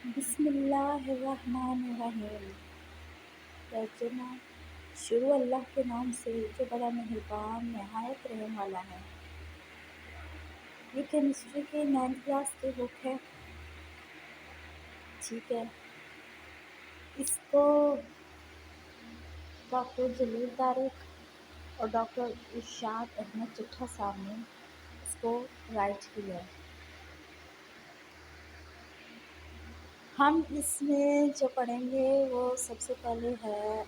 बिस्मिल्लाहिर्रहमानिर्रहीम। तर्जुमा शुरू अल्लाह के नाम से जो बड़ा मेहरबान नहायत रहम वाला है। ये केमिस्ट्री की 9th क्लास की बुक है। ठीक है, इसको डॉक्टर जलील तारिक और डॉक्टर इरशाद अहमद चिट्ठा साहब ने इसको राइट किया है। हम इसमें जो पढ़ेंगे वो सबसे पहले है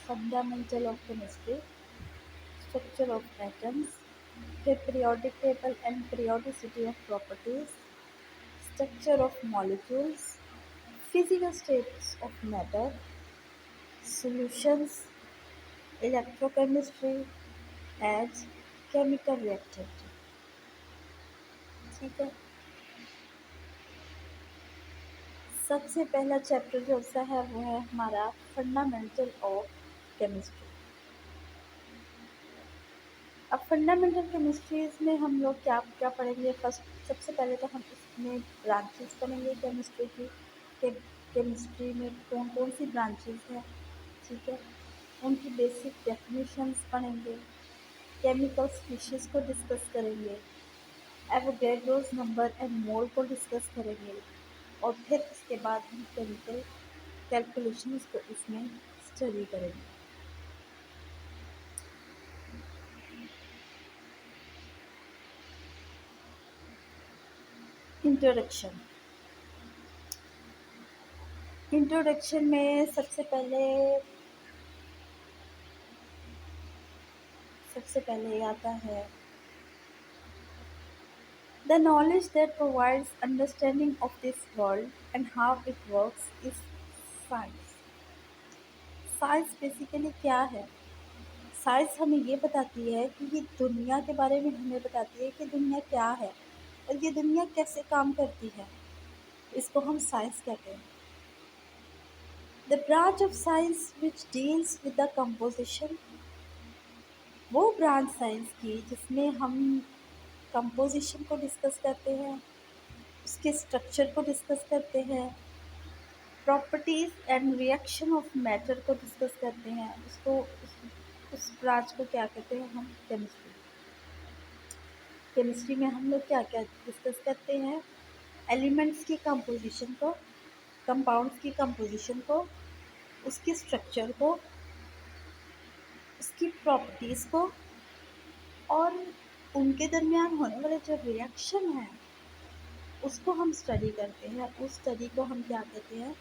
fundamental of chemistry, structure of atoms, फिर periodic table and periodicity of properties, structure of molecules, physical states of matter, solutions, electrochemistry as chemical reactivity. ठीक है, सबसे पहला चैप्टर जो सा है वो है हमारा फंडामेंटल ऑफ केमिस्ट्री। अब फंडामेंटल केमिस्ट्रीज में हम लोग क्या क्या पढ़ेंगे। फर्स्ट सबसे पहले तो हम इसमें ब्रांचेस पढ़ेंगे केमिस्ट्री की, कि केमिस्ट्री में कौन कौन सी ब्रांचेस हैं। ठीक है, उनकी बेसिक डेफिनेशंस पढ़ेंगे, केमिकल स्पीशीज़ को डिस्कस करेंगे, एवोगैड्रोस नंबर एंड मोल को डिस्कस करेंगे, और फिर उसके बाद हम केमिकल कैलकुलेशंस को इसमें स्टडी करेंगे। इंट्रोडक्शन इंट्रोडक्शन में सबसे पहले आता है the knowledge that provides understanding of this world and how it works is science. Science basically क्या है? साइंस हमें ये बताती है कि ये दुनिया के बारे में हमें बताती है कि दुनिया क्या है और ये दुनिया कैसे काम करती है। इसको हम साइंस कहते हैं। The branch of science which deals with the composition, वो ब्रांच साइंस की जिसमें हम कंपोजिशन को डिस्कस करते हैं, उसके स्ट्रक्चर को डिस्कस करते हैं, properties and reaction of matter को डिस्कस करते हैं। उस ब्रांच को क्या कहते हैं हम? केमिस्ट्री। केमिस्ट्री में हम लोग क्या क्या डिस्कस करते हैं? एलिमेंट्स की कंपोजिशन को, कंपाउंड्स की कंपोजिशन को, उसके स्ट्रक्चर को, उसकी प्रॉपर्टीज़ को, और उनके दरमियान होने वाले जो रिएक्शन है उसको हम स्टडी करते हैं। उस स्टडी को हम क्या कहते हैं?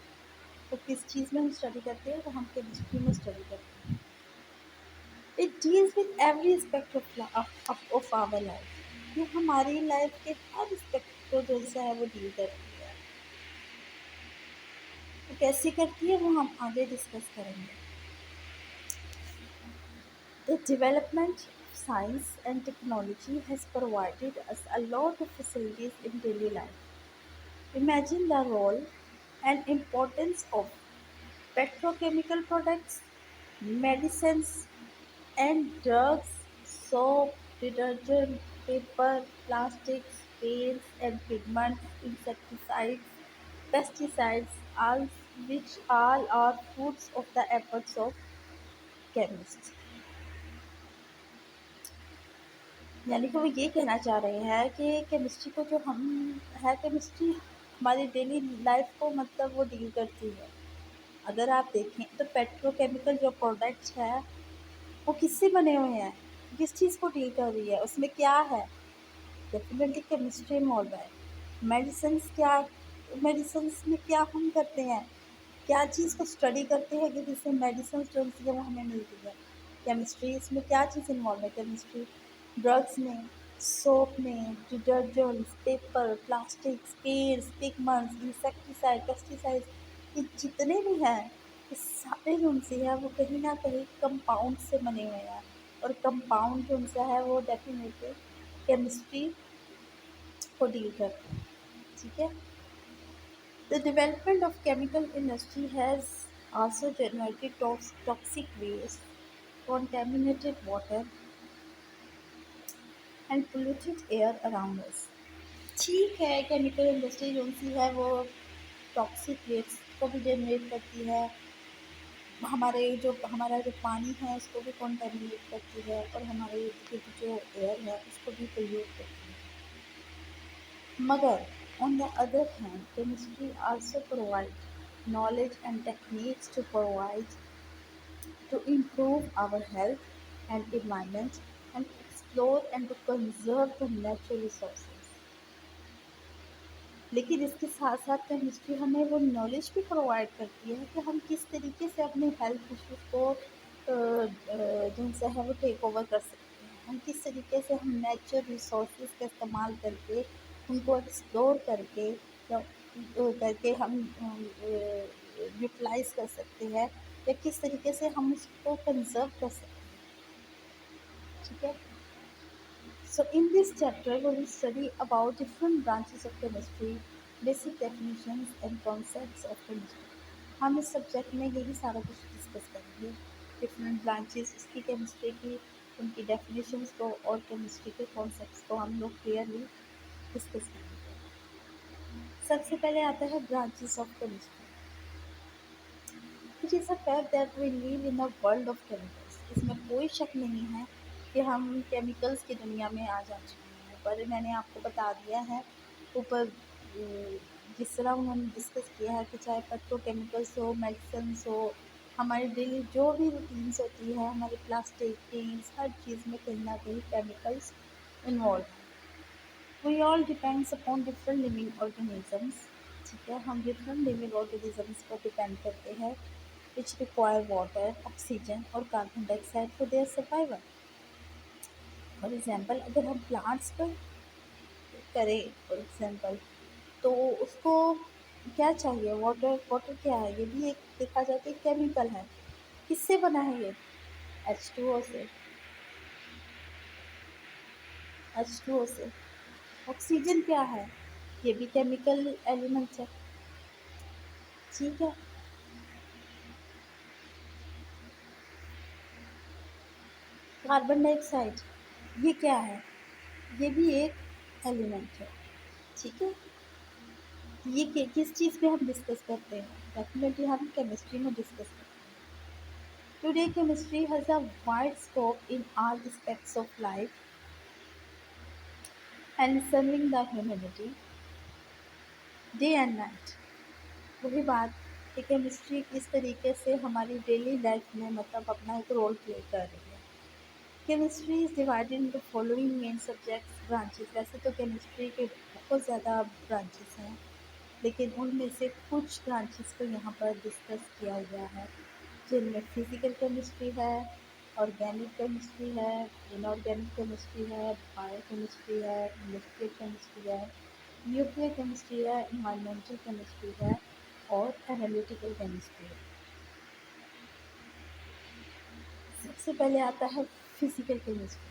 तो किस चीज़ में हम स्टडी करते हैं? तो हम केमिस्ट्री में स्टडी करते हैं। It deals with every aspect of our life. ये हमारी लाइफ के हर एस्पेक्ट को जो सा है वो डील करती है। तो कैसे करती है वो हम आगे डिस्कस करेंगे। The development of science and technology has provided us a lot of facilities in daily life. Imagine the role and importance of petrochemical products, medicines and drugs, soap, detergent, paper, plastics, paints and pigments, insecticides, pesticides, all which all are fruits of the efforts of chemists. यानी कि वो ये कहना चाह रहे हैं कि chemistry को जो हम है, केमिस्ट्री हमारी डेली लाइफ को मतलब वो डील करती है। अगर आप देखें तो पेट्रोकेमिकल जो प्रोडक्ट्स है वो किससे बने हुए हैं, किस चीज़ को डील कर रही है, उसमें क्या है? डेफिनेटली केमिस्ट्री इन्वॉल्व है। मेडिसिन्स में क्या हम करते हैं, क्या चीज़ को स्टडी करते हैं कि जिससे मेडिसिन जो है वो हमें मिलती है। केमिस्ट्री इसमें क्या चीज़ इन्वॉल्व है? केमिस्ट्री ड्रग्स में, सोप में, डिटर्जेंट्स, पेपर, प्लास्टिक्स, पेड्स, पिगमेंट्स, इंसेक्टिसाइड, पेस्टिसाइड्स, ये जितने भी हैं ये सारे जो उनसे है वो कहीं ना कहीं कंपाउंड से बने हुए हैं। और कंपाउंड जो उनसे है वो डेफिनेटली केमिस्ट्री को डील करते हैं। ठीक है, the development of chemical industry has also generated toxic waste, contaminated water and polluted air around us. ठीक है, केमिकल इंडस्ट्री जो सी है वो टॉक्सिक वेस्ट को भी जनरेट करती है, हमारा जो पानी है उसको भी कॉन्टेमिनेट करती है, और हमारे इर्द गिर्द जो एयर है उसको भी पोल्यूट करती है। मगर on the other hand, chemistry also provides knowledge and techniques to improve our health and environment and explore and to conserve the natural resources. लेकिन इसके साथ साथ केमिस्ट्री हमें वो नॉलेज भी प्रोवाइड करती है कि हम किस तरीके से अपने हेल्थ इश्यूज को जिनसे है वो टेक ओवर कर सकते हैं, हम किस तरीके से हम नेचुरल रिसोर्सेज का इस्तेमाल करके उनको एक्सप्लोर करके हम यूटिलाइज कर सकते हैं, या किस तरीके से हम उसको कंजर्व कर सकते हैं। ठीक है। So in this chapter, we will study about different branches of chemistry, basic definitions and concepts of chemistry. हम इस सब्जेक्ट में यही सारा कुछ डिस्कस करेंगे, डिफरेंट ब्रांचेस उसकी केमिस्ट्री की, उनकी डेफिनेशंस को और केमिस्ट्री के कॉन्सेप्ट्स को हम लोग क्लियरली डिस्कस करेंगे। सबसे पहले आता है branches of chemistry. It is a fact that we live in a world of chemicals. इसमें कोई शक नहीं है कि हम केमिकल्स की दुनिया में आ जा चुके हैं, पर मैंने आपको बता दिया है ऊपर जिस तरह उन्होंने डिस्कस किया है कि चाहे पेट्रोकेमिकल्स हो, मेडिसिन्स हो, हमारी डेली जो भी रूटीन्स होती है, हमारे प्लास्टिक पेंट्स, हर चीज़ में कहीं ना कहीं केमिकल्स इन्वॉल्व हैं। We all depends upon different living organisms. ठीक है, हम डिफरेंट लिविंग ऑर्गेनिजम्स पर डिपेंड करते हैं which require water, oxygen और carbon dioxide for their survival. For example अगर हम प्लांट्स पर करें फॉर एग्जाम्पल, तो उसको क्या चाहिए, वाटर। वाटर क्या है, ये भी एक देखा जाए तो एक केमिकल है। किससे बना है ये? H2O से। H2O से। ऑक्सीजन क्या है? ये भी केमिकल एलिमेंट है। ठीक है। कार्बन डाइऑक्साइड ये क्या है? ये भी एक एलिमेंट है। ठीक है। ये किस चीज़ पे हम डिस्कस करते हैं? डेफिनेटली हम केमिस्ट्री में डिस्कस करते हैं। Today chemistry has a wide scope in all aspects of life and serving the humanity day and night. वही बात कि केमिस्ट्री किस तरीके से हमारी डेली लाइफ में मतलब अपना एक रोल प्ले कर रही है। Chemistry is divided into following main subjects branches. वैसे तो केमिस्ट्री के बहुत ज़्यादा ब्रांचेस हैं, लेकिन उनमें से कुछ ब्रांचेस को यहाँ पर डिस्कस किया गया है, जिनमें फिजिकल केमिस्ट्री है, ऑर्गेनिक केमिस्ट्री है, इनऑर्गेनिक केमिस्ट्री है, बायोकेमिस्ट्री है, इंडस्ट्रियल केमिस्ट्री है, न्यूक्लियर केमिस्ट्री है, इन्वायरमेंटल केमिस्ट्री है और एनालिटिकल केमिस्ट्री है। सबसे पहले आता है physical chemistry.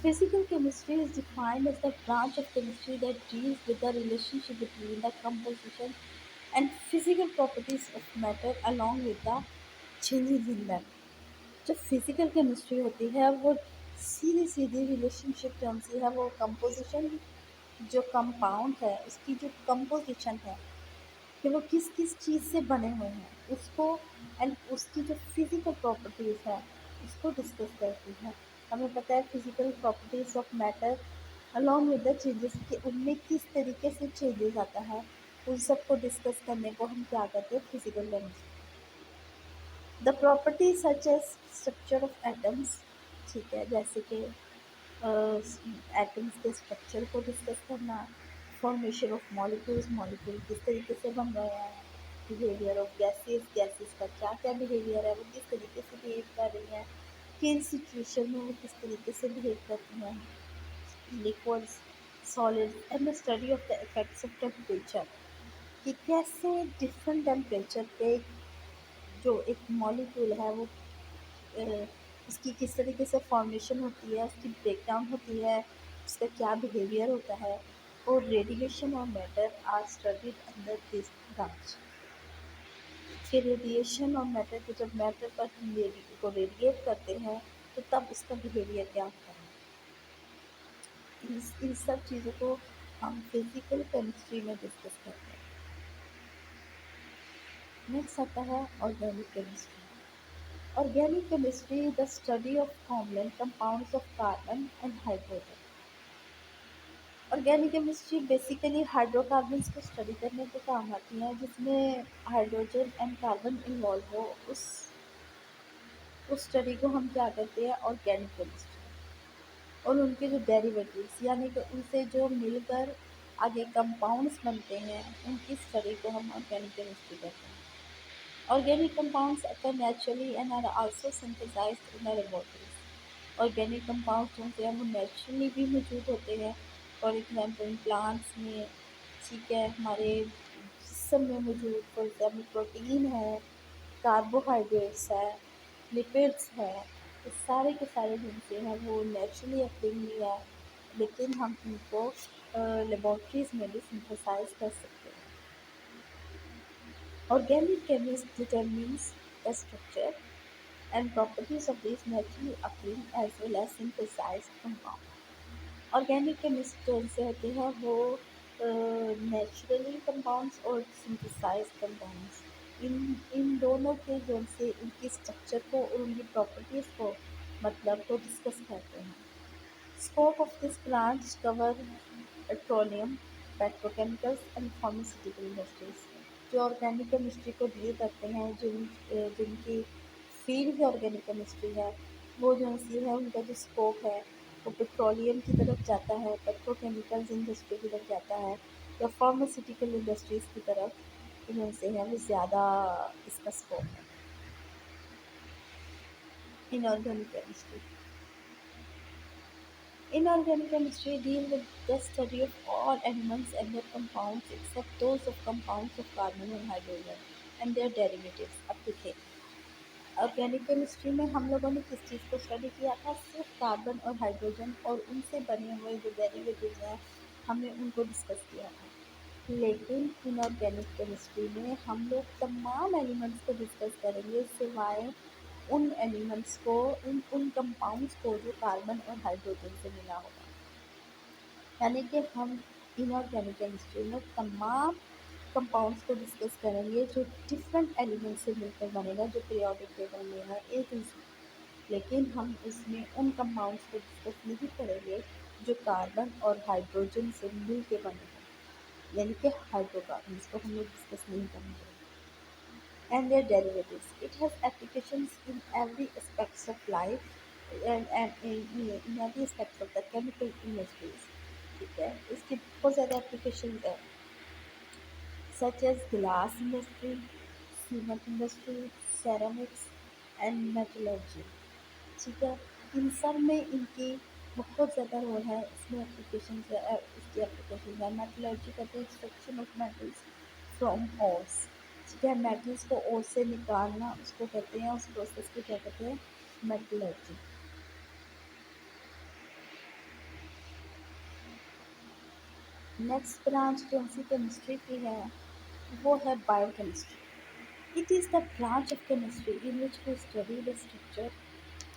Physical chemistry is defined as the branch of chemistry that deals with the relationship between the composition and physical properties of matter along with the changes in them. जो physical chemistry होती है वो सीधी सीधी relationship जो हमसे है वो composition, जो compound है उसकी जो कंपोजिशन है कि वो किस किस चीज़ से बने हुए हैं उसको, एंड उसकी जो फिजिकल प्रॉपर्टीज़ है उसको डिस्कस करती है। हमें पता है physical properties of matter along with the changes कि उनमें किस तरीके से चेंजेस आता है, उन सबको डिस्कस करने को हम क्या कहते हैं, physical chemistry. The property such as structure of atoms. ठीक है, जैसे कि एटम्स के स्ट्रक्चर को डिस्कस करना, फॉर्मेशन ऑफ मॉलिक्यूल्स, मॉलिक्यूल किस तरीके से बन रहे हैं, बिहेवियर ऑफ गैसेस, गैसेस का क्या क्या बिहेवियर है, वो किस तरीके से बिहेव कर रही हैं, किन सिचुएशन में वो किस तरीके से बिहेव करती हैं, liquids, solid, and the study of the effects of temperature कि कैसे डिफरेंट टेम्परेचर पे जो एक मॉलिक्यूल है वो अ, उसकी किस तरीके से फॉर्मेशन होती है, उसकी ब्रेकडाउन होती है, उसका क्या बिहेवियर होता है। और रेडिएशन और matter are studied under this branch. कि रेडिएशन और मैटर के जब मैटर पर हम को रेडिएट करते हैं तो तब उसका बिहेवियर क्या होता है। इन सब चीज़ों को हम फिजिकल केमिस्ट्री में डिस्कस करते हैं। नेक्स्ट आता है organic chemistry. Organic chemistry the study of complex compounds of carbon and hydrogen. Organic chemistry basically hydrocarbons को स्टडी करने के काम आती है, जिसमें हाइड्रोजन एंड कार्बन इन्वॉल्व हो। उस स्टडी को हम क्या कहते हैं, ऑर्गेनिक केमिस्ट्री। और उनके जो डेरिवेटिव्स यानी कि उनसे जो मिलकर आगे कंपाउंड्स बनते हैं, उनकी स्टडी को हम ऑर्गेनिक केमिस्ट्री कहते हैं। Organic compounds occur naturally and are also synthesized in the laboratories. Organic compounds जो होते हैं वो नेचुरली भी मौजूद होते हैं। फॉर एग्जांपल प्लांट्स में, ठीक है, हमारे जिस्म में मौजूद फॉर एग्जांपल प्रोटीन है, कार्बोहाइड्रेट्स है, लिपिड्स है। ये सारे के सारे जिनसे हैं वो नेचुरली अक्रिंग भी है, लेकिन हम इनको लेबॉर्ट्रीज में भी सिंथेसाइज कर सकते हैं। Organic chemist determines the structure and properties of these naturally occurring as well as synthesized compounds. Organic chemist से होते हैं वो नेचुरली कंपाउंड्स और सिंथेसाइज कंपाउंड्स, इन इन दोनों के जो से उनकी स्ट्रक्चर को और उनकी प्रॉपर्टीज़ को, मतलब को डिस्कस करते हैं। Scope of this branch cover petroleum, petrochemicals and pharmaceutical industries। जो ऑर्गेनिक केमिस्ट्री को डील करते हैं, जिनकी फील्ड ऑर्गेनिक केमिस्ट्री है, वो जो सी है उनका जो स्कोप है वो पेट्रोलियम की तरफ जाता है, पेट्रोकेमिकल्स इंडस्ट्री की तरफ जाता है, या फार्मास्यूटिकल इंडस्ट्रीज़ की तरफ जो से है वो ज़्यादा इसका स्कोप है inorganic chemistry. Inorganic chemistry deals with the study of all elements and their compounds except those of compounds of carbon and hydrogen and their derivatives। अब देखिए, ऑर्गेनिक केमिस्ट्री में हम लोगों ने किस चीज़ को स्टडी किया था, सिर्फ कार्बन और हाइड्रोजन और उनसे बने हुए जो डेरिवेटिव्स हैं, हमने उनको डिस्कस किया था। लेकिन इनऑर्गेनिक केमिस्ट्री में हम लोग तमाम एलिमेंट्स को डिस्कस करेंगे, सिवाय उन एलिमेंट्स को, उन कंपाउंड्स को जो कार्बन और हाइड्रोजन से मिला होगा। यानी कि हम इनऑर्गेनिक केमिस्ट्री में तमाम कंपाउंड्स को डिस्कस करेंगे जो डिफरेंट एलिमेंट से मिलकर बनेगा, जो पीरियोडिक टेबल में है ए टू ज़ेड। लेकिन हम उसमें उन कंपाउंड्स को डिस्कस नहीं करेंगे जो कार्बन और हाइड्रोजन से मिल के बने हैं, यानी कि हाइड्रोकार्बन्स को हम लोग डिस्कस नहीं करेंगे। And their derivatives, it has applications in every aspects of life and in every aspects of the chemical industries। ठीक है, इसकी बहुत ज़्यादा एप्लीकेशन है, such as glass industry, cement industry, ceramics and metallurgy। ठीक है, इन सब में इनकी बहुत ज़्यादा रोल है, इसमें एप्लीकेशन है, इसकी एप्लीकेशन है। मेटलर्जी कहते हैं extraction of metals from ores. ठीक है, मेटल्स को ओर से निकालना उसको कहते हैं, उस प्रोसेस को क्या कहते हैं, मेटलर्जी। नेक्स्ट ब्रांच जो सी केमिस्ट्री की है वो है biochemistry. It is the branch of chemistry in which we study the structure,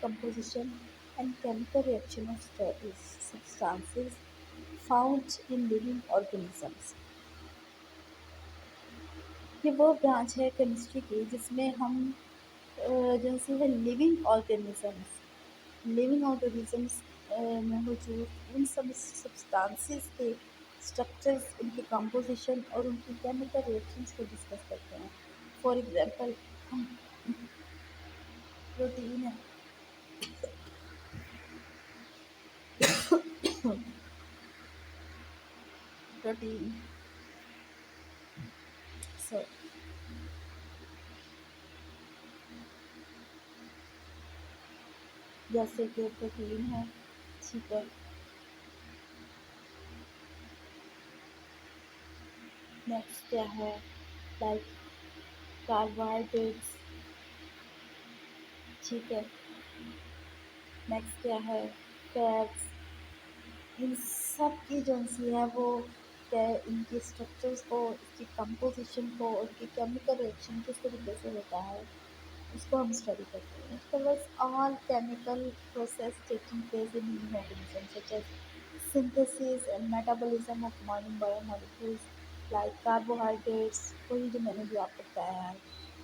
composition and chemical reaction of substances found in living organisms। ये वो ब्रांच है केमिस्ट्री की जिसमें हम जैसे है लिविंग ऑर्गेनिजम्स में मौजूद उन सब सब्सटेंसेस के स्ट्रक्चर्स, उनकी कंपोजिशन और उनकी केमिकल रिएक्शंस को डिस्कस करते हैं। फॉर एग्जांपल, हम प्रोटीन है, प्रोटीन सो जैसे कि प्रोटीन है, ठीक है। नेक्स्ट क्या है, लाइक कार्बोहाइड्रेट्स, ठीक है। नेक्स्ट क्या है, फैट्स। इन सब की जो सी है वो क्या, इनकी स्ट्रक्चर्स को, इसकी कंपोजिशन को, उसकी केमिकल रिएक्शन किस तरीके से होता है, उसको हम स्टडी करते हैं। It covers all chemical process taking place in living organism such as synthesis and metabolism of modern biomolecules like carbohydrates, वही जो मैंने भी आपको बताया है,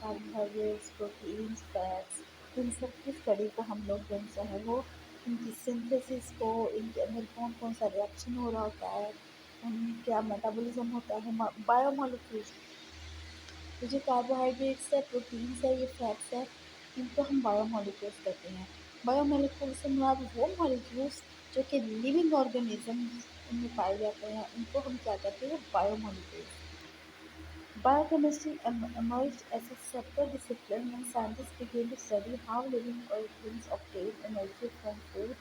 carbohydrates, proteins, fats, इन सब की स्टडी को हम लोग जो है वो इनकी सिंथेसिस को, इनके अंदर कौन कौन सा रिएक्शन हो रहा होता है, क्या मेटाबॉलिज्म होता है बायोमोलिक्यूल्स, तो जो कार्बोहाइड्रेट्स है, प्रोटीन्स है, ये फैट्स है, इनको हम बायोमोलिक्यूल्स कहते हैं। बायोमोलिक्यूल्स से मुराद वो मॉलिक्यूल्स जो कि लिविंग ऑर्गेनिजम्स उनमें पाए जाते हैं, उनको हम क्या कहते हैं, biomolecules. Biochemistry emerged as a separate discipline when scientists began to study how living organisms obtain energy from food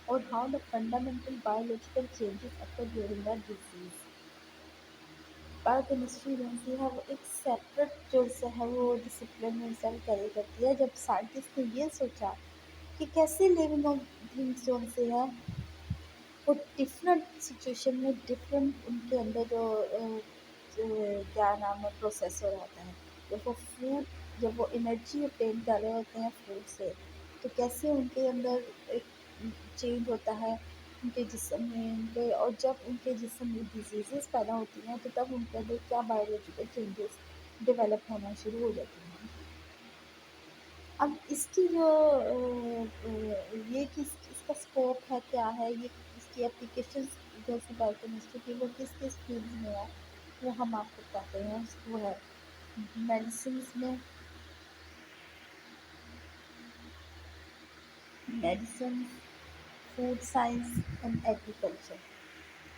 or how the fundamental biological changes occur during a disease. Biochemistry जो है वो एक सेपरेट जो है वो discipline में cell carry करती है, जब साइंटिस्ट ने ये सोचा कि कैसे लिविंग थिंग्स जो है वो डिफरेंट सिचुएशन में डिफरेंट उनके अंदर जो क्या नाम है प्रोसेसर होता है, जब वो फूड, जब वो एनर्जी obtain कर रहे होते हैं फूड से, तो कैसे उनके अंदर एक चेंज होता है उनके जिस्म में, उनके, और जब उनके जिस्म में डिजीज़ेस पैदा होती हैं तो तब उनके अंदर क्या बायोलॉजिकल चेंजेस डेवलप होना शुरू हो जाती हैं। अब इसकी जो ये किस इसका स्कोप है, क्या है, ये इसकी एप्लीकेशंस जैसे बायोकेमिस्ट्री की वो किस किस फील्ड में है, वो हम आपको बताते हैं। वो है मेडिसिन में, medicine, food science and agriculture.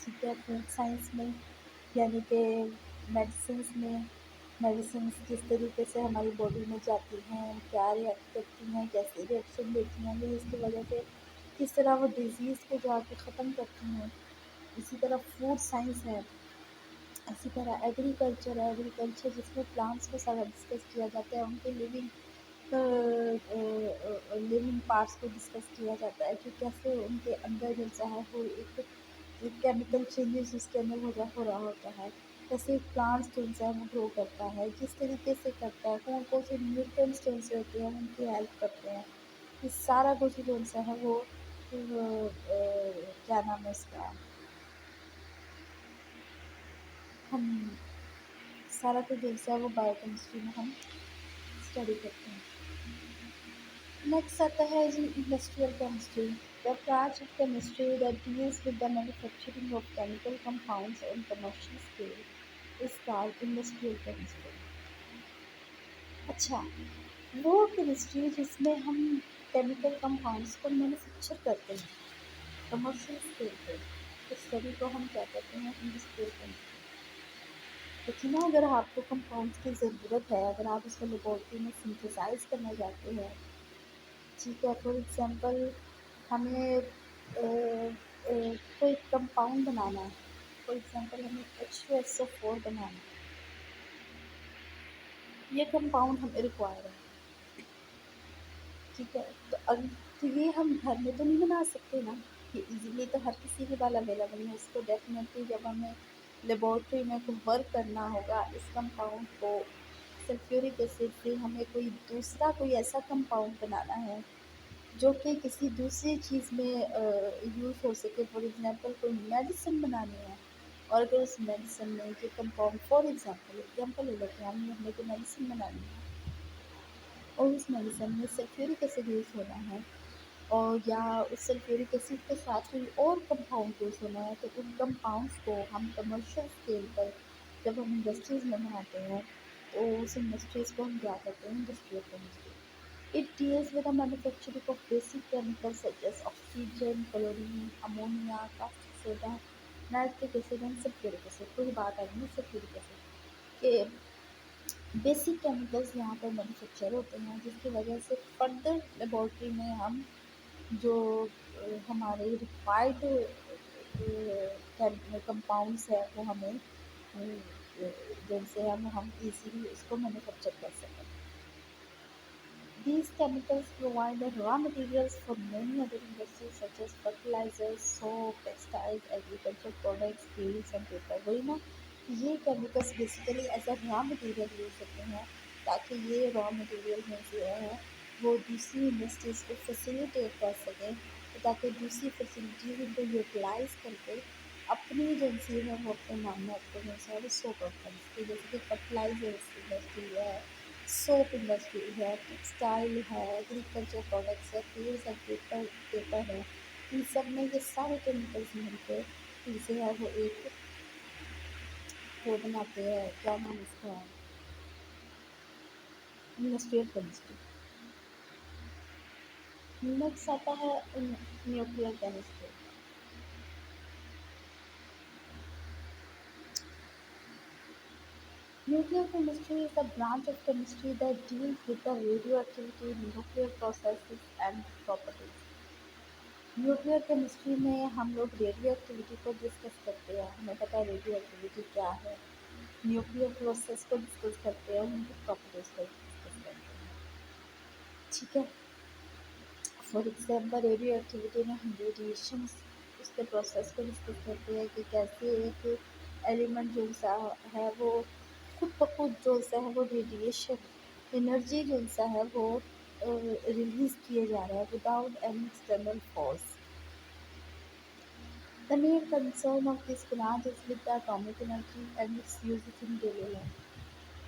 ठीक है, फूड साइंस में यानी कि मेडिसिन्स में, मेडिसिन्स किस तरीके से हमारी बॉडी में जाती हैं, क्या रिएक्ट करती हैं, कैसे रिएक्शन देती हैं, फिर इसकी वजह से किस तरह वो डिज़ीज़ को जाके ख़त्म करती हैं। इसी तरह फूड साइंस है, इसी तरह एग्रीकल्चर है, एग्रीकल्चर जिसमें प्लांट्स को सारा डिस्कस किया जाता है, उनके लिविंग पार्ट्स को डिस्कस किया जाता है कि कैसे उनके अंदर जो है वो एक केमिकल चेंजेस उसके अंदर हो रहा होता है, कैसे प्लांट्स जो है वो ग्रो करता है, किस तरीके से करता है, कौन कौन से न्यूट्रिएंट्स जो होते हैं उनकी हेल्प करते हैं, ये सारा कुछ जो है वो क्या नाम है इसका, हम सारा कुछ जो है वो बायोकेमिस्ट्री में हम स्टडी करते हैं। नेक्स्ट आता है जी industrial chemistry, the branch of chemistry that deals with the manufacturing of chemical compounds on commercial scale is called industrial chemistry. अच्छा, वो केमिस्ट्री जिसमें हम केमिकल कंपाउंड्स को मैन्युफैक्चर करते हैं कमर्शियल स्केल पे, उस स्टडी को हम क्या कहते हैं, इंडस्ट्रियल केमिस्ट्री। लेकिन ना अगर आपको कंपाउंड्स की ज़रूरत है, अगर आप उसको लेबोरेटरी में सिंथेसाइज करना चाहते हैं, ठीक है, फॉर एग्ज़ाम्पल हमें कोई कंपाउंड बनाना है, फॉर एग्ज़ाम्पल हमें H2SO4 बनाना है, ये कंपाउंड हमें रिक्वायर है, ठीक है, तो तो ये हम घर में तो नहीं बना सकते ना, ये इजीली तो हर किसी के पास अवेलेबल है, इसको डेफिनेटली जब हमें लेबोरेटरी में कोई वर्क करना होगा इस कंपाउंड को सल्फ्यूरिक एसिड से, हमें कोई दूसरा कोई ऐसा कंपाउंड बनाना है जो कि किसी दूसरी चीज़ में यूज़ हो सके, फॉर एग्ज़ाम्पल कोई मेडिसिन बनानी है, और अगर उस मेडिसिन में ये कंपाउंड, फॉर एग्ज़ाम्पल ले लेते हैं हमने कोई मेडिसिन बनानी है और उस मेडिसिन में सल्फ्यूरिक एसिड यूज़ होना है, और या उस सल्फ्यूरिक एसिड के साथ कोई और कंपाउंड यूज़ होना है, तो उन कंपाउंड्स को हम कमर्शियल स्केल पर जब हम इंडस्ट्रीज़ में बनाते हैं तो उस इंडस्ट्रीज़ को हम क्या कहते हैं, industrial chemistry. It deals with the manufacturing of basic chemicals such as oxygen, chlorine, ammonia, caustic soda, nitric acid and sulfuric acid। कोई बात आ रही है sulfuric acid के बेसिक केमिकल्स यहाँ पर मैन्युफैक्चर होते हैं, जिसकी वजह से फर्दर लेबॉर्ट्री में हम जो हमारे रिक्वायर्ड कंपाउंड्स है वो हमें जिनसे हम इजीली उसको मैन्युफैक्चर कर सकें। These chemicals provide the raw materials for many other industries such as fertilizers, soap, textiles, agricultural products, steels and paper। वही ना, ये chemicals basically as a raw material use होते हैं ताकि ये raw material में जो है वो दूसरी इंडस्ट्रीज को फैसिलिटेट कर सकें ताकि दूसरी फैसिलिटीज़ उनको यूटिलाइज़ करके अपनी एजेंसी है वो अपने मामला को जो है वो सॉर्ट आउट कर सकती है। जैसे कि फर्टिलाइजर्स इंडस्ट्री है, सोप इंडस्ट्री है, टेक्सटाइल है, एग्रीकल्चर प्रोडक्ट्स है, पेल्स एंड पेपर है। इन सब में ये सारे केमिकल्स मिलकर इनसे है वो एक वो बनाते हैं, क्या नाम इसका, इंडस्ट्रियल केमिस्ट्री। नेक्स्ट आता है nuclear chemistry. Nuclear chemistry is a branch of chemistry that deals with the radioactivity, nuclear processes and properties. Nuclear chemistry में हम लोग रेडियो एक्टिविटी को डिस्कस करते हैं, हमें पता है रेडियो एक्टिविटी क्या है। न्यूक्लियर प्रोसेस को डिस्कस करते हैं, उनकी प्रॉपर्टीज को डिस्कस करते हैं। ठीक है। फॉर एग्जाम्पल रेडियो एक्टिविटी में हम रेडिएशन उसके प्रोसेस को डिस्कस करते हैं कि कैसे एक एलिमेंट जो सा है वो खुद ब खुद जो सा है वो रेडिएशन एनर्जी जो सा है वो रिलीज किए जा रहा है without any external force. The main concern of this branch is with the atomic energy and its uses in daily life.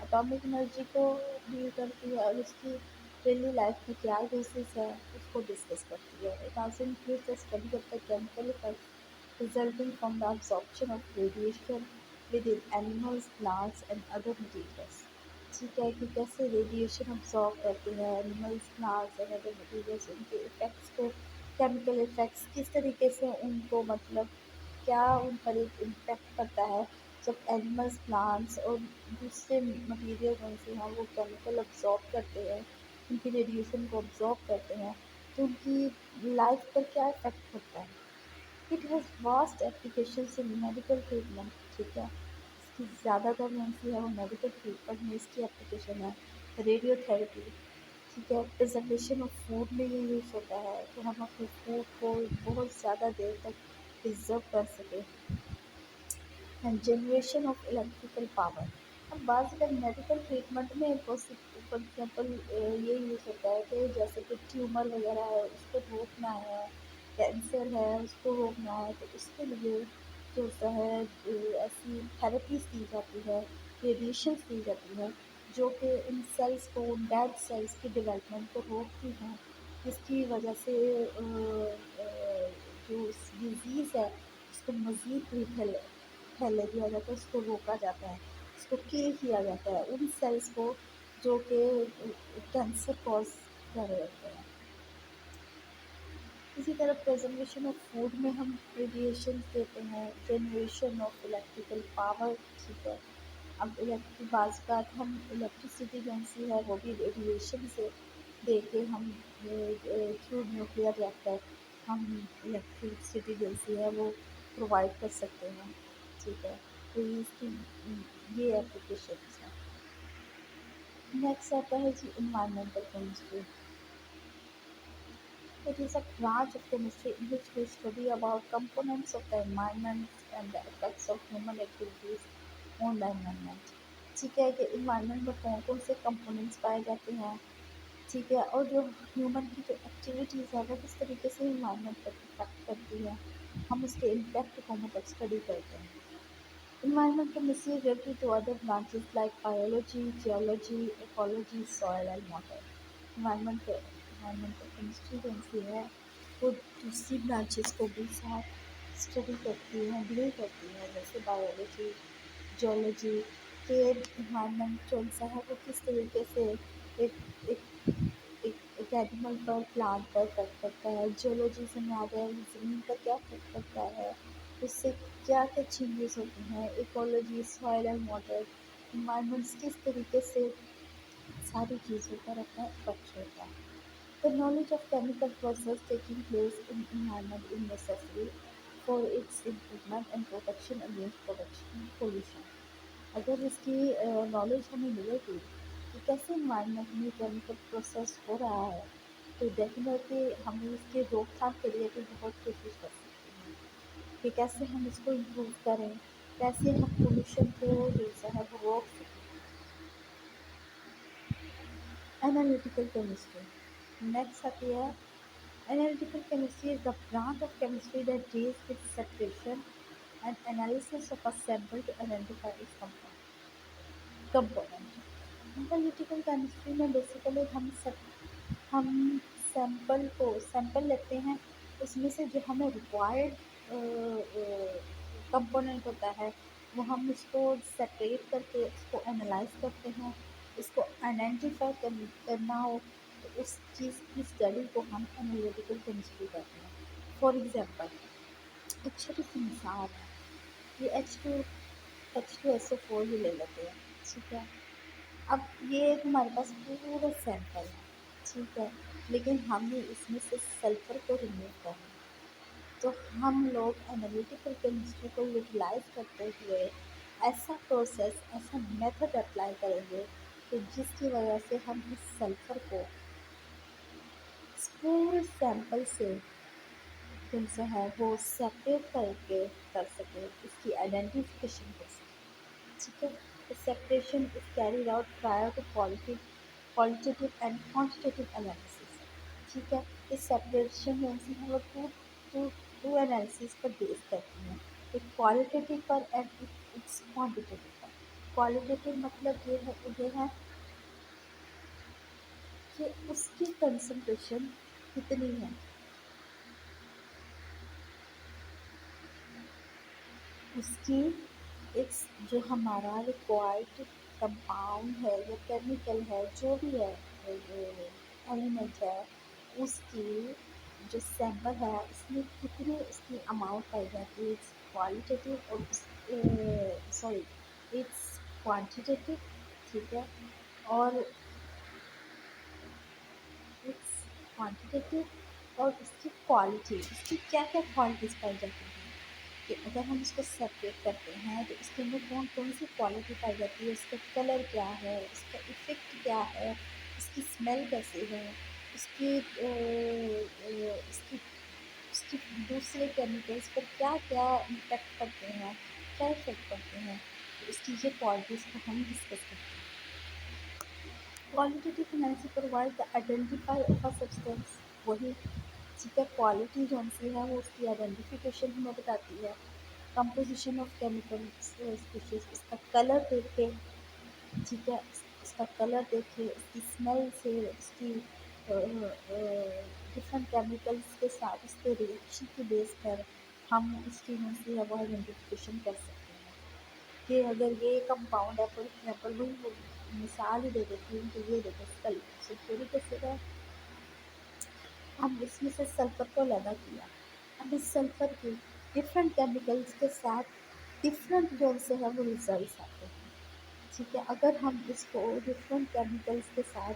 Atomic energy को डील करती है और उसकी डेली लाइफ में क्या यूसेस है उसको डिस्कस करती है। It also includes the study of the chemical effects resulting from the absorption of radiation within animals, plants and other materials। ठीक है कि कैसे रेडिएशन अब्जॉर्ब करते हैं animals, plants and other materials, उनके इफ़ेक्ट्स को, केमिकल इफ़ेक्ट्स किस तरीके से उनको मतलब क्या उन पर एक इम्पैक्ट पड़ता है जब एनिमल्स, प्लांट्स और दूसरे मटीरियल उनसे हैं वो केमिकल अब्जॉर्ब करते हैं, उनकी रेडिएशन को अब्जॉर्ब करते हैं तो उनकी लाइफ पर क्या इफ़ेक्ट पड़ता है। It has vast applications in medical treatment. ठीक है, इसकी ज़्यादातर कौन-सी है वो मेडिकल ट्रीटमेंट में इसकी एप्लीकेशन है। रेडियोथेरेपी, ठीक है, प्रिजर्वेशन ऑफ फूड में ये यूज़ होता है कि हम अपने फूड को बहुत ज़्यादा देर तक प्रिजर्व कर सकें। And generation of electrical power. अब बात अगर मेडिकल ट्रीटमेंट में फॉर एग्जाम्पल ये यूज़ होता है कि जैसे कि ट्यूमर वगैरह है उसको रोकना है, कैंसर है उसको रोकना है तो उसके लिए जो होता है ऐसी थेरेपीज दी जाती है, रेडिएशंस दी जाती है जो कि उन सेल्स को, उन डेड सेल्स की डेवलपमेंट को रोकती हैं, जिसकी वजह से जो डिज़ीज़ है उसको मज़ीद भी फैलने दिया जाता है, उसको रोका जाता है, उसको किल किया जाता है उन सेल्स को जो कि कैंसर कॉज कर रहे होते हैं। इसी तरह प्रिजर्वेशन ऑफ फूड में हम रेडिएशन देते हैं, जनरेशन ऑफ इलेक्ट्रिकल पावर। ठीक है, अब इलेक्ट्रिक बात हम इलेक्ट्रिसिटी जैसी है वो भी रेडिएशन से दे के हम थ्रू न्यूक्लियर रिएक्टर हम इलेक्ट्रिसिटी जैसी है वो प्रोवाइड कर सकते हैं। ठीक है, तो ये इसकी ये एप्लीकेशन है। नेक्स्ट आता है जी environmental chemistry. It is a branch of chemistry in which we study about components of the environment and the effects of human activities on the environment। ठीक है कि इन्वायरमेंट में कौन कौन से कंपोनेंट्स पाए जाते हैं, ठीक है, और जो ह्यूमन की जो एक्टिविटीज़ है वो किस तरीके से इन्वायरमेंट पर इफेक्ट करती है, हम उसके इम्पैक्ट को मतलब स्टडी करते हैं। Environment chemistry is related to other branches like biology, geology, ecology, soil and water। environmental chemistry कौन-सी है वो दूसरी ब्रांचेस को भी साथ स्टडी करती है, डील करती है, जैसे बायोलॉजी, जियोलॉजी के इन्वायरमेंट कौन-सा है वो किस तरीके से एक एक एक एनिमल पर, प्लांट पर इफेक्ट करता है। जियोलॉजी से में आ गया ज़मीन पर क्या इफेक्ट करता है, उससे क्या क्या चेंजेस होते हैं। Ecology, soil and water, environments किस तरीके से सारी चीज़ों पर अपना इफेक्ट होता है। The knowledge of chemical process taking place in environment is necessary for its improvement and protection against production pollution. अगर इसकी नॉलेज हमें मिलेगी कि कैसे इन्वायरमेंट में केमिकल प्रोसेस हो रहा है तो डेफिनेटली हमें इसके रोकथाम के लिए भी बहुत कोशिश कर सकते हैं कि कैसे हम इसको इम्प्रूव करें, कैसे हम पोल्यूशन को जो है वो रोक सकें। एनालिटिकल केमिस्ट्री नेक्स्ट आती है Analytical chemistry is the branch of chemistry that deals with separation and analysis of a sample to identify its component। Analytical chemistry में बेसिकली हम सैंपल लेते हैं, उसमें से जो हमें रिक्वायर्ड कंपोनेंट होता है वो हम उसको सेपरेट करके उसको एनालाइज करते हैं। उसको आइडेंटिफाई करना हो तो उस चीज़ की स्टडी को हम एनालिटिकल केमिस्ट्री कहते हैं। फॉर एग्जांपल, एक छोटी सी मिसाल है, ये H2SO4 ही ले लेते हैं, ठीक है। अब ये एक हमारे पास पूरा सैंपल है, ठीक है, लेकिन हमने इसमें से सल्फर को रिमूव करना है। तो हम लोग एनालिटिकल केमिस्ट्री को यूटिलाइज करते हुए ऐसा प्रोसेस, ऐसा मेथड अप्लाई करेंगे कि जिसकी वजह से हम इस सल्फर को इस पूरे सैंपल से जो है वो सेपरेट करके कर सके, इसकी आइडेंटिफिकेशन कर सके, ठीक है। The separation is carried out prior to qualitative and quantitative analysis, ठीक है। इस सेपरेशन में से हम लोग टू एनालिसिस पर बेस करते हैं, एक क्वालिटेटिव पर एंड इट्स क्वांटिटेटिव पर। क्वालिटेटिव मतलब ये है कि उसकी कंसंट्रेशन कितनी है, उसकी एक जो हमारा रिक्वायर्ड कंपाउंड है या केमिकल है, जो भी है एलिमेंट है, उसकी जो सैंपल है उसमें कितनी उसकी अमाउंट पाई जाती है। इट्स क्वालिटेटिव और सॉरी इट्स क्वांटिटेटिव, ठीक है। और इट्स क्वांटिटेटिव और उसकी क्वालिटी, उसकी क्या क्या क्वालिटीज़ पाई जाती हैं कि अगर हम इसको सेपरेट करते हैं तो इसके अंदर कौन कौन सी क्वालिटी पाई जाती है, उसका कलर क्या है, उसका इफ़ेक्ट क्या है, उसकी स्मेल कैसी है, उसकी उसकी उसकी दूसरे केमिकल्स पर क्या क्या इम्पेक्ट पड़ते हैं, क्या इफ़ेक्ट पड़ते हैं, तो इसकी ये क्वालिटीज़ को हम डिस्कस करते हैं। Qualitative analysis provide the identify of a substance, वही ठीक है। क्वालिटी जौन सी है वो उसकी आइडेंटिफिकेशन हमें बताती है। कंपोजिशन ऑफ केमिकल स्पीशीज, इसका कलर देख के, ठीक है, इसका कलर देख के, इसकी स्मेल से, इसकी डिफरेंट केमिकल्स के साथ इसके रिएक्शन के बेस पर हम इसकी जो सी है वो आइडेंटिफिकेशन कर सकते हैं कि अगर ये कंपाउंड है, फॉर एग्जाम्पल वही वो मिसाल ही दे देती हूँ कि ये देखो सल्फ्यूरिक एसिड है, हम इसमें से सल्फर को अलग किया। अब इस सल्फर के डिफरेंट केमिकल्स के साथ डिफरेंट जो से है वो रिजल्ट आते हैं, ठीक है। अगर हम इसको डिफरेंट केमिकल्स के साथ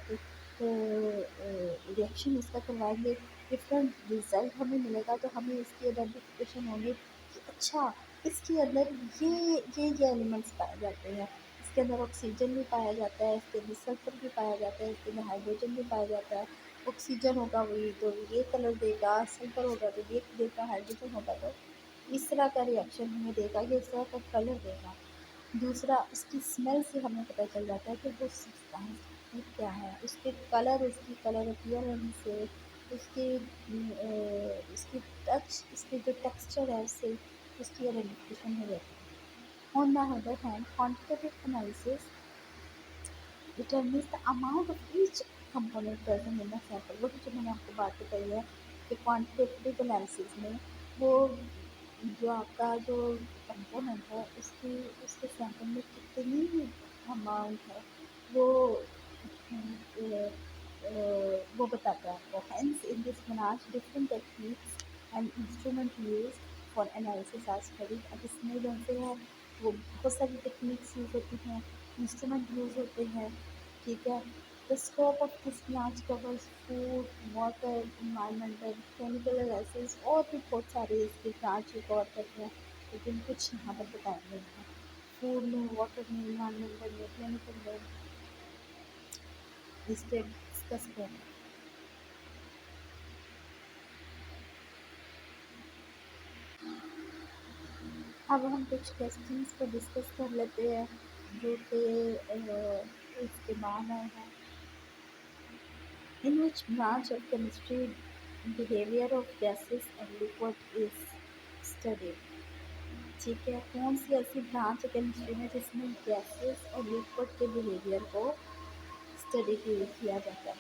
रिएक्शन इसका करवाएंगे, डिफरेंट रिजल्ट हमें मिलेगा, तो हमें इसकी आइडेंटिफिकेशन होगी कि अच्छा इसके अंदर ये एलिमेंट्स पाए जाते हैं, इसके अंदर ऑक्सीजन भी पाया जाता है, इसके अंदर सल्फर भी पाया जाता है, इसके अंदर हाइड्रोजन भी पाया जाता है। ऑक्सीजन होगा वही तो ये कलर देगा, सल्फर होगा तो ये देगा, हाइड्रोजन होगा तो इस तरह का रिएक्शन हमें देगा, ये इस तरह का कलर देगा। दूसरा, उसकी स्मेल से हमें पता चल जाता है कि वो सब्सटेंस क्या है, उसके कलर, उसकी कलर अपीयरेंस से, उसकी उसकी टच, उसके जो टेक्सचर है उससे उसकी आइडेंटिफिकेशन हो जाती है। On the other hand, quantitative analysis determines the amount of each component present in the sample। वही जो मैंने आपको बात बताई है कि क्वांटिटेटिव एनालिसिस में वो जो आपका जो कंपोनेंट है उसकी उसके सैंपल में कितनी अमाउंट है वो वो बताता है आपको। Hence, in this branch, different techniques and instrument used for analysis are studied। अब इसमें जैसे है वो बहुत सारी टेक्निक्स यूज़ होती हैं, इंस्ट्रूमेंट यूज़ होते हैं, ठीक है। The scope of this branch covers food, water, environmental, chemical analysis और भी बहुत सारे इसके ब्रांच को कवर करते हैं, लेकिन कुछ यहाँ पर बताएंगे हम। फूड में, वाटर में, इन्वायरमेंटल में, केमिकल में, इस पर डिस्कस करें। अब हम कुछ क्वेश्चंस को डिस्कस कर लेते हैं जो कि इसके बाद आए हैं। In which branch of chemistry behaviour of gases and liquid is study. ठीक है, कौन सी ऐसी ब्रांच है केमिस्ट्री में जिसमें गैसेस और लिक्विड के बिहेवियर को स्टडी किया जाता है।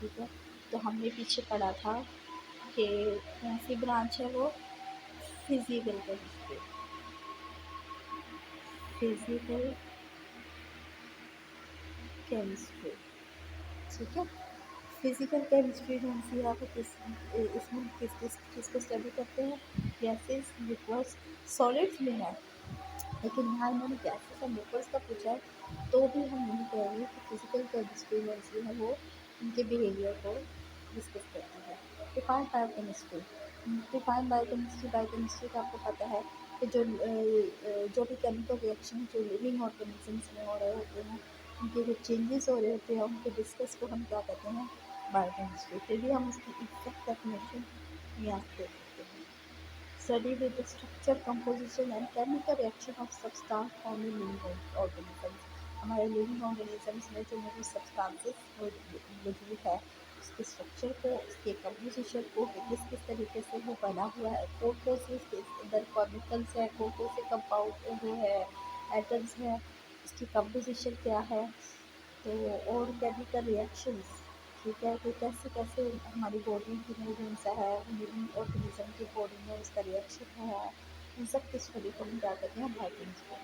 ठीक है, तो हमने पीछे पढ़ा था कि कौन सी ब्रांच है वो, फिजिकल केमिस्ट्री। Physical chemistry. ठीक है, फिजिकल केमिस्ट्री कौन सी है, वो किस इसमें किस किस चीज़ को स्टडी करते हैं, गैसेस लिक्विड्स सॉलिड्स भी हैं, लेकिन यहाँ इन्होंने गैसेस और लिक्विड्स का पूछा है, तो भी हम नहीं कहेंगे कि फिजिकल केमिस्ट्री कौन सी है, वो इनके बिहेवियर को डिस्कस करती है। Defined biochemistry. डिफाइंड बायोकेमिस्ट्री का आपको पता है कि जो भी केमिकल रिएक्शन जो लिविंग ऑर्गेनिजम्स में हो रहे होते हैं, उनके जो चेंजेस हो रहे होते हैं, उनके डिस्कस को हम क्या कहते हैं, बायोकेमिस्ट्री। फिर भी हम उसकी एग्जैक्ट डेफिनेशन यहाँ दे सकते हैं। Study with the structure, composition and chemical reaction of substance found in living organisms। हमारे लिविंग ऑर्गेनिजम्स में जो मौजूद सब्सटेंसेस मौजूद है, उसके स्ट्रक्चर को, उसके कंपोजिशन को, कि किस किस तरीके से वो बना हुआ है, कौन कौन से उसके अंदर केमिकल्स है, कौन कौन से कंपाउंड वो है, एटम्स हैं, उसकी कंपोजिशन क्या है, तो और केमिकल रिएक्शंस। ठीक है, कि कैसे कैसे हमारी बॉडी की में जो सा है, लिविंग ऑर्गेनिज्म की बॉडी में उसका रिएक्शन है, उन सब की स्टडी को हम क्या कहते हैं, biochemistry.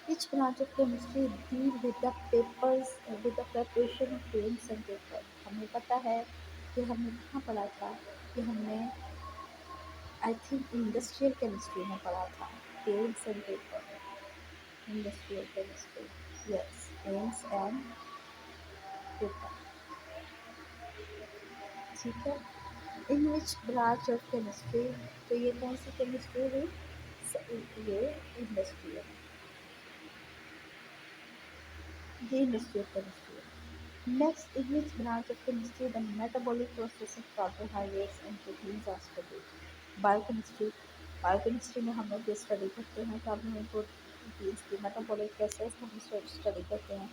Each branch of chemistry deal with the papers with the preparation of paints and paper। हमें पता है कि हमने कहाँ पढ़ा था, कि हमने आई थिंक इंडस्ट्रियल केमिस्ट्री में पढ़ा था, paints and paper. Industrial chemistry, yes, paints and paper. ठीक है, in which branch of chemistry, तो ये कौन सी केमिस्ट्री हुई, ये इंडस्ट्रियल, ये इंडस्ट्रियल केमिस्ट्री है। Next, in which branch of chemistry the metabolic process of carbohydrates and proteins are studied. Biochemistry. Biochemistry में हम लोग ये स्टडी करते हैं कार्बन और प्रोटीन्स की मेटाबॉलिक प्रोसेस हम स्टडी करते हैं।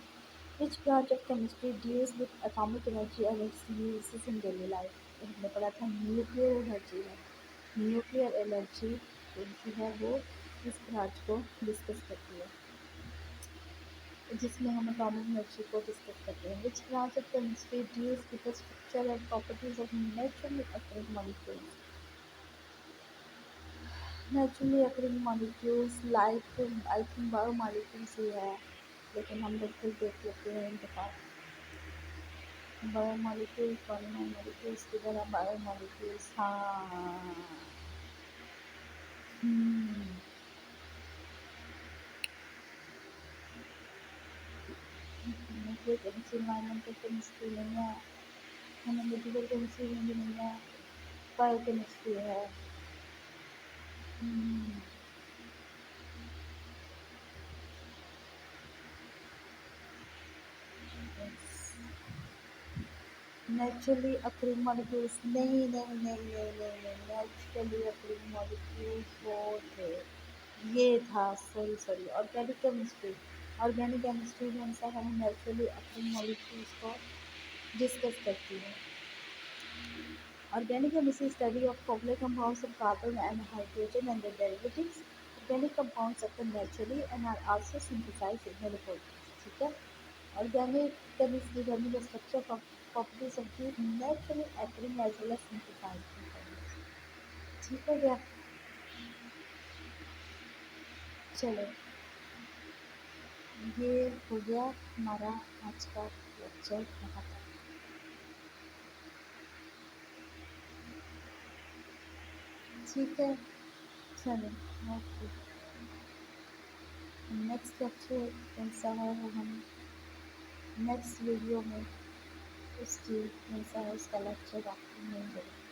Which branch of chemistry deals with atomic energy and it's uses in daily life. हमने पढ़ा था न्यूक्लियर एनर्जी है। न्यूक्लियर एनर्जी जो है वो इस ब्रांच को डिस्कस करती है, जिसमें हम एटॉमिक एनर्जी को डिस्कस करते हैं। Which branch of chemistry deals with the structure and properties of naturally occurring molecules. Naturally occurring molecules like I think biomolecules ही है, लेकिन हम लोग फिर देख लेते हैं इनके पास बायो मॉलिक्यूल्स, पॉलीमर मॉलिक्यूल्स की तरह बायो मॉलिक्यूल्स। हाँ, न्यूक्लियर केमिस्ट्री एनवायरमेंटल केमिस्ट्री नहीं है, एनालिटिकल केमिस्ट्री में भी नहीं है, बायो केमिस्ट्री है। नेचुरली अकरिंग मॉलिक्यूल्स नहीं, नेचुरली अकरिंग मॉलिक्यूल्स वो थे, ये था, sorry sorry, organic chemistry. Organic chemistry में सा हम नेचुरली अकरिंग मॉलिक्यूल्स को डिस्कस करती है। Organic chemistry study of complex compounds of carbon and hydrogen and their derivatives. Organic compounds occur naturally and are also synthesized in the laboratories. ठीक है, organic chemistry यानी the structure properties of these naturally occurring as well as synthesized compounds। ठीक हो गया, चलो ये हो गया हमारा आज का लेक्चर यहाँ तक। ठीक है, चलो, ओके। नेक्स्ट लेक्चर कैसा है वो हम नेक्स्ट वीडियो में उसकी कैसा है उसका लेक्चर आपको मिल जाएगा।